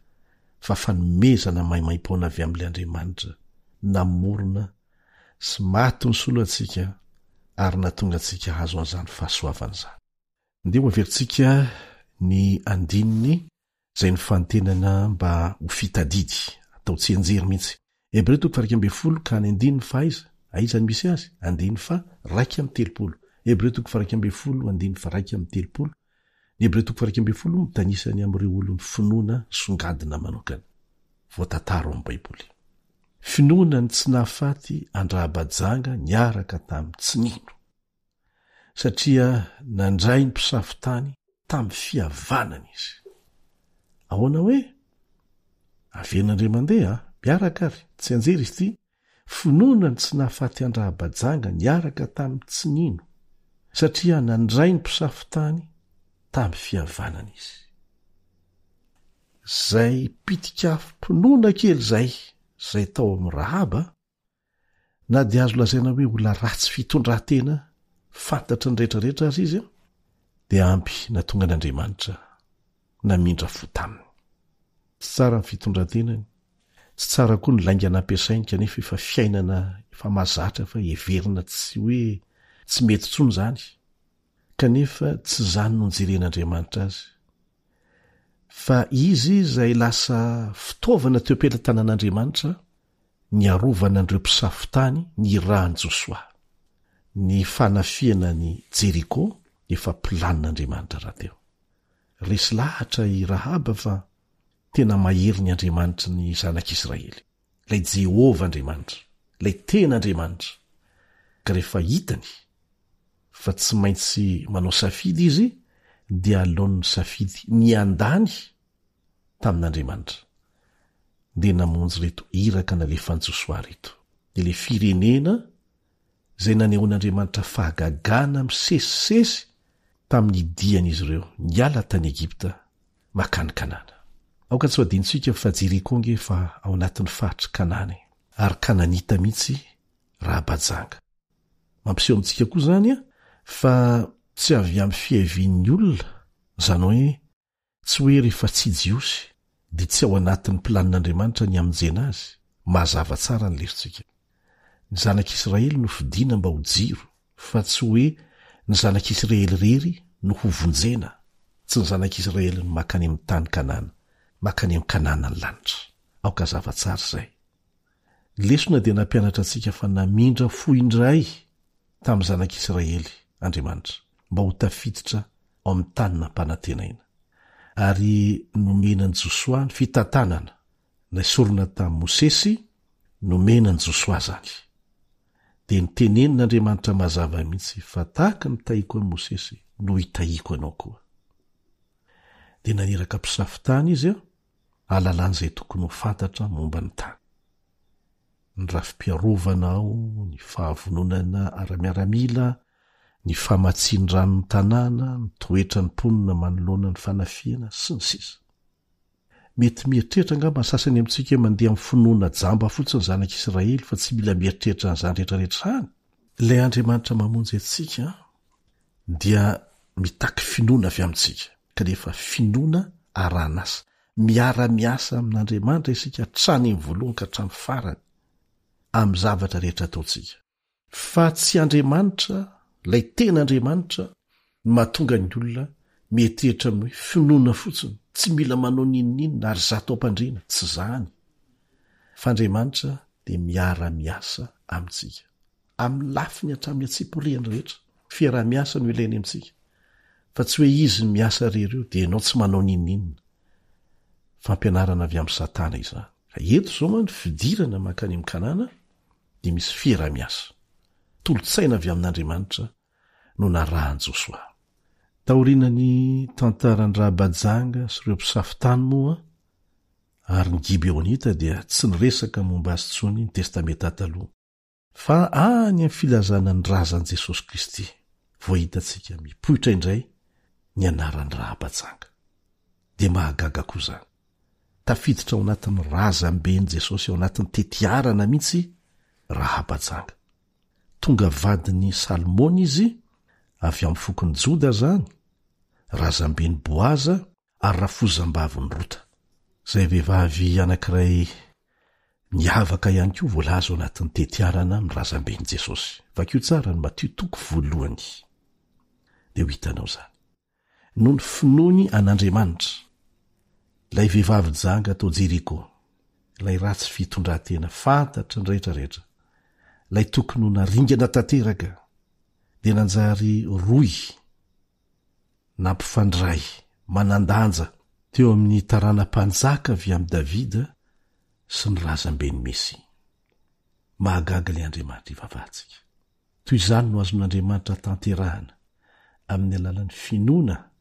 fa fanomezana maimaim-paona avy amin'ilay Andriamanitra namorona sy maty ny solo atsika ary natonga atsika hazo an'izany fahasoavana izany. Ndeha ho averintsika ny andininy izay ny fantenana mba ho fitadidy atao tsy enjery mihitsy. Hebreo 12 ka ny andininy fa aiza? Aizany misy azy? Andininy fa 2:30. Hebreo 12:2 fa 2:30. Ny Hebreo 12:2 mitanisany amin'ireo olony finoana songadina manokana. Voatantara amin'ny Baiboly. Finoana ny tsy nahafaty andrahabajanga niaraka tamin'ny tsinino, satria nandray ny mpisafitany tamin'ny fihavanana izy. Ahoana hoe? Aven'Andriamanitra mandeha, miaraka ary, tsy anjery izy ity. Finoana ny tsy nahafaty andrahabajanga niaraka tamin'ny tsinino, satria nandray ny mpisafitany tamin'ny fihavanana izy. Zay pitika mpinoana kely zay tao amin'ny Rahaba, na dia azo lazaina hoe olona ratsy fitondrantena fantatra ny rehetrarehetra azy izy, dia ampy na tonga n'Andriamanitra namindra fo taminy. Tsy tsara ny fitondrantenany, tsy tsara koa ny laingana ampiasainy, kanefa efa fiainana efa mahazatra fa heverina tsy hoe tsy mety tsony zany, kanefa tsy zany no njeren'Andriamanitra azy, fa izy izay lasa fitaovana teo am-pelatanan'Andriamanitra ny arovana an'ireo mpisafitany ny rahan'i Josoa. Ny fanafiana ny Jeriko efa planin'Andriamanitra raha teo. Resy lahatra i Rahaba fa tena mahery ny Andriamanitra ny zanak'Israely, ilay Jehova Andriamanitra, ilay tena Andriamanitra. Ka rehefa hitany fa tsy maintsy manao safidy izy, dia alohan'ny safidy ny andany tamin'Andriamanitra, dia namonjy reto iraka nalefany Josoa reto. Dia le firenena izay nanehoan'Andriamanitra fahagagana misesisesy tamin'ny dian'izy ireo niala tany Egipta makany Kanana. Aoka tsy ho adinontsika fa Jeriko nge fa ao anatin'ny fahatry Kanana, ary Kananita mihitsy Rahabajanga. Mampiseho amintsika koa zany fa tsy avy amin'ny fihavian'ny olona, zany hoe tsy hoe rehefa tsy jiosy dia tsy ao anatin'ny planin'Andriamanitra ny amonjena azy. Mazava tsara ny leritsika. Ny zanak'Israely no fidiana mba ho jiro, fa tsy hoe ny zanak'Israely rery no ho vonjena, tsy ny zanak'Israely no makany amin'ny tany Kanana, makany amin'ny Kanana ny lanitra. Aoka zava-tsara izay. Lesona dia nampianatra antsika fa namindra fo indray tamin'ny zanak'Israely Andriamanitra mba ho tafiditra ao amin'ny tany nampanantenaina, ary nomenany Josoa ny fitantanana nasorona tamin'ny Mosesy, nomenany Josoa zany. Dia nitenenin'Andriamanitra mazava mihitsy fa tahaka nitahiko an'i Mosesy no hitahiko anao koa. Dia naneraka mpisafitany izy ahalalàn'izay tokony ho fantatra momba ny tany. Ny rafi-piarovana ao, ny fahavononana ara-miaramila, ny famatsian-drano ny tanàna, ny toetra ny mponina manoloana ny fanafiana sy ny sisa. Mety mieritreritra angamba ny sasany amintsika mandeha amin'ny finoana jamba fotsiny zanak'Israely fa tsy mila mieritreritra n'izany rehetrarehetra hany. Ilay Andriamanitra mamonjy antsika dia mitaky finoana avy amintsika, kanefa finoana ara-nasa, miara-miasa amin'Andriamanitra isika hatrany amin'ny voalohany ka hatrany farany amin'ny zavatra rehetra ataontsika. Fa tsy Andriamanitra, ilay tena Andriamanitra, mahatonga ny olona mieritreritra amin'ny hoe finoana fotsiny, tsy mila manao ninonina ary zato ampandrina, tsy zany. Fa Andriamanitra dia miara-miasa amintsika, amin'ny lafiny hatramin'ny atsiporiany rehetra. Fiara-miasa no ilainy amintsika, fa tsy hoe izy ny miasa rereo dia ianao tsy manao ninonina. Fampianarana avy amin'ny Satana izany. Fa eto zao ma ny fidirana makany amin'ny Kanana dia misy fiara-miasa. Tolotsaina avy amin'Andriamanitra no narahany Josoa. Taorianany tantarany Rahabajanga sy ireo mpisafitany moa, ary ny Gibeonita dia tsy niresaka momba azy tsony ny testamenta taloha, fa any amin'ny filazana ny razan'i Jesosy Kristy vao hitantsika mipoitra indray ny anaran'ny Rahabajanga. dia mahagaga koa izany. Tafiditra ao anatin'ny razam-beny Jesosy ao anatin'ny tetiarana mihitsy Rahabajanga. Tonga vadiny Salmona izy, avy amin'ny fokony Joda zany, razam-beny Boaza ary rafozam-baviny Rota. Zay vehivavy anankiray miavaka ihany koa voalaza ao anatin'ny tetiarana amin'ny razam-beny Jesosy. Vakio tsara ny Matio toko voalohany. Dia ho hitanao zany. No ny finoany an'Andriamanitra. Ilay vehivavy janga tao Jeriko, ilay ratsy fitondran-tena fantatra ny rehetrarehetra, ilay tokony ho naringana tanteraka, dia nanjary roy nampifandray manandanja teo amin'ny taranam-panjaka avy amin'ny Davida sy ny razam-beny Mesy. Mahagaga ilay Andriamanitra ivavahantsika. Toy izany no azon'Andriamanitra tanterahana amin'ny alalan'ny finoana,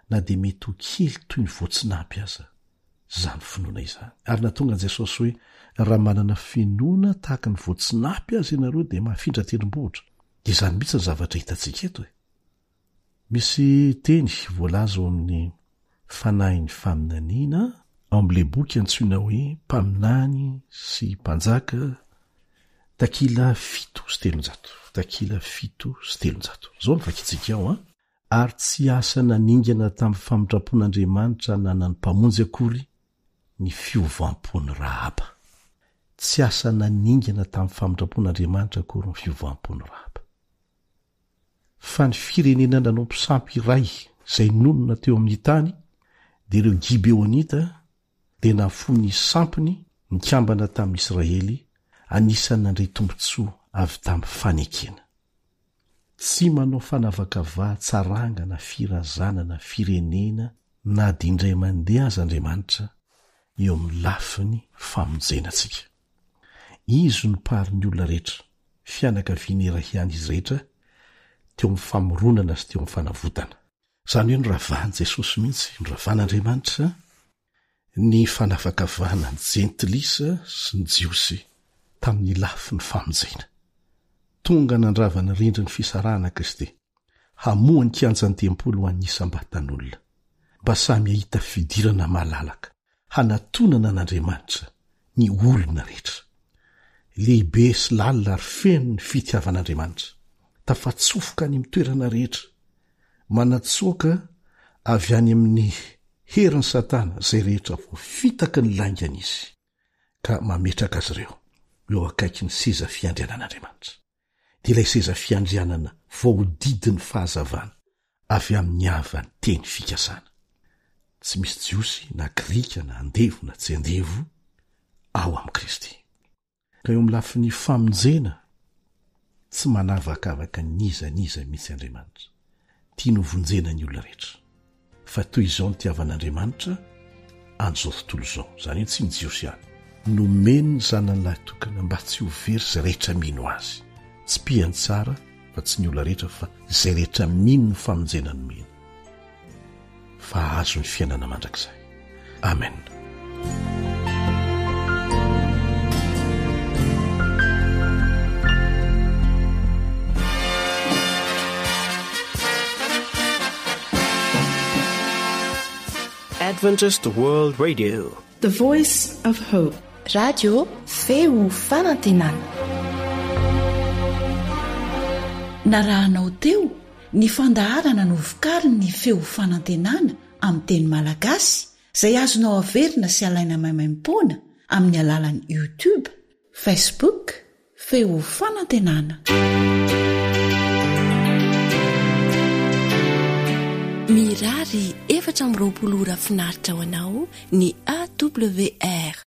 na dia mety ho kely toy ny voatsinampy aza izany finoana izany. Ary natonga Jesosy hoe, raha manana finoana tahaka ny voatsinampy aza ianareo dia mahafindra tendrombohitra. Dia izany mihitsy ny zavatra hitantsika eto e. Misy teny voalaza ao amin'ny fanahin'ny faminaniana ao amin'ilay boky antsoina hoe mpaminany sy mpanjaka, takila 7:700. Takila 7:700. Zao ny vakitsika ao Ary tsy asa naningana tamin'ny famindrapon'Andriamanitra nanany mpamonjy akory ny fiovampony Rahaba. Tsy asa naningana tamin'ny famindrapon'Andriamanitra akory ny fiovampony Rahaba. Fa ny firenena nanao mpisampy iray izay nonona teo amin'ny tany, dia ireo Gibeonita dia nafony sampiny nikambana tamin'ny Israely, anisany nandray tombontsoa avy tamin'ny fanekena. Tsy manao fanavaka vahatsaranga na firazana na firenena na dindray mandeha azy Andriamanitra eo amin'ny lafiny famonjena antsika. Izy no parin'ny olona rehetra, fianakaviana irahiany izy rehetra, teo amin'ny famoronana sy teo amin'ny fanavotana. Izany hoe noravahany Jesosy mihitsy, noravan'Andriamanitra ny fanavakavahana ny jentilisa sy ny jiosy tamin'ny lafiny famonjena. Tonga nandravana rindry ny fisarahana Kristy, hamohany kianjan'ny tempolo ho an'ny isam-batan'olona, mba samy ahita fidirana malalaka, hanatonana n'Andriamanitra ny olona rehetra. Lehibe sy lalina ary feno ny fitiavan'Andriamanitra, tafatsofoka any amin'ny toerana rehetra, manatsoaka avy any amin'ny herin'ny Satana izay rehetra voafitaka ny laingana izy, ka mametraka azy ireo eo akaiky ny seza fiandrianan'Andriamanitra. Dia ilay seza fiandrianana voahodidin'ny fahazavana avy amin'ny havany teny fikasana. Tsy misy jiosy na grika na andevo na tsy andevo ao amin'ny Kristy. Ka eo amin'ny lafiny famonjena tsy manavakavaka nizaniza mihitsy Andriamanitra. Tia novonjena ny olona rehetra. Fa toy izao ny tiavan'Andriamanitra an'izao tontolo izao, izany hoe tsy ny jiosy ihany. Nomeny ny zanany lahy tokana mba tsy ho very izay rehetra mino azy. Tsy piany tsara fa tsy ny olona rehetra fa izay rehetra mino ny famonjena nomeny. Fa azo ny fiainana mandrakizay. Amen. Adventist World Radio, The Voice of Hope. Radio feo fanantenana. Narahanao teo ny fandaharana no vokariny ny feo fanantenana amin'ny teny malagasy izay azonao averina sy alaina maimaimpoana amin'ny alalan'ny YouTube, Facebook, feo fanantenana. Mirary 420 ora finaritra ho anao ny AWR